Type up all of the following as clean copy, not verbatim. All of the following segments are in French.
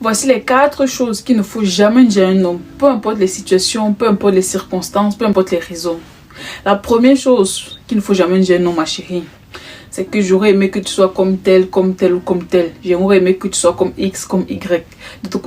Voici les 4 choses qu'il ne faut jamais dire à un homme, peu importe les situations, peu importe les circonstances, peu importe les raisons. La première chose qu'il ne faut jamais dire à un homme, ma chérie, c'est que j'aurais aimé que tu sois comme tel ou comme tel. J'aimerais aimé que tu sois comme X, comme Y.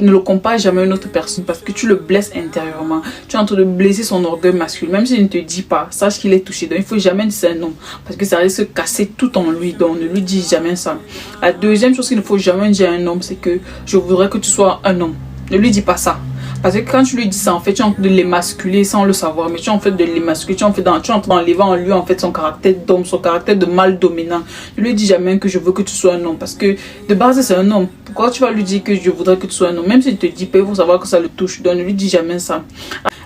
Ne le compare jamais à une autre personne parce que tu le blesses intérieurement. Tu es en train de blesser son orgueil masculin. Même s'il ne te dit pas, sache qu'il est touché. Donc il ne faut jamais dire ça à un homme parce que ça risque de casser tout en lui. Donc ne lui dis jamais ça. La deuxième chose qu'il ne faut jamais dire à un homme, c'est que je voudrais que tu sois un homme. Ne lui dis pas ça. Parce que quand tu lui dis ça, en fait, tu es en train de l'émasculer sans le savoir. Mais tu es en fait de l'émasculer. Tu es en train d'enlever en lui, en fait, son caractère d'homme, son caractère de mâle dominant. Ne lui dis jamais que je veux que tu sois un homme. Parce que de base, c'est un homme. Pourquoi tu vas lui dire que je voudrais que tu sois un homme? Même s'il te dit pas, il faut savoir que ça le touche. Donc, ne lui dis jamais ça.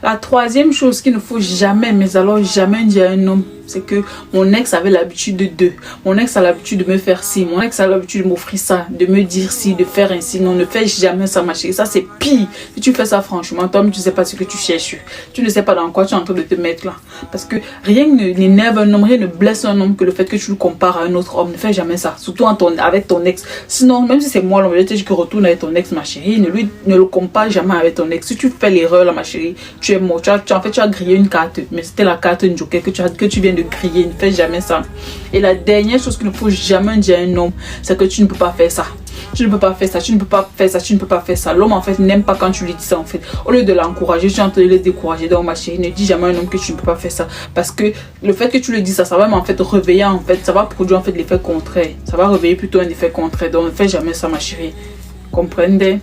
La troisième chose qu'il ne faut jamais, mais alors jamais dire à un homme, c'est que mon ex avait l'habitude de. Mon ex a l'habitude de me faire ci. Mon ex a l'habitude de m'offrir ça, de me dire ci, de faire ainsi. Non, ne fais jamais ça, ma chérie. Ça, c'est pire. Si tu fais ça, franchement, toi, tu ne sais pas ce que tu cherches. Tu ne sais pas dans quoi tu es en train de te mettre là. Parce que rien n'énerve un homme, rien ne blesse un homme que le fait que tu le compares à un autre homme. Ne fais jamais ça. Surtout avec ton ex. Sinon, même si c'est moi, l'homme, je te dis que retourne avec ton ex, ma chérie. Ne le compare jamais avec ton ex. Si tu fais l'erreur là, ma chérie, tu es mort. En fait, tu as grillé une carte. Mais c'était la carte joker que tu viens de griller. Ne fais jamais ça. Et la dernière chose qu'il ne faut jamais dire à un homme, c'est que tu ne peux pas faire ça. Tu ne peux pas faire ça, tu ne peux pas faire ça, tu ne peux pas faire ça. L'homme en fait n'aime pas quand tu lui dis ça en fait. Au lieu de l'encourager, tu es en train de le décourager. Donc ma chérie, ne dis jamais à un homme que tu ne peux pas faire ça. Parce que le fait que tu lui dis ça, ça va en fait réveiller en fait, ça va produire en fait l'effet contraire. Ça va réveiller plutôt un effet contraire. Donc ne fais jamais ça ma chérie. Comprenez?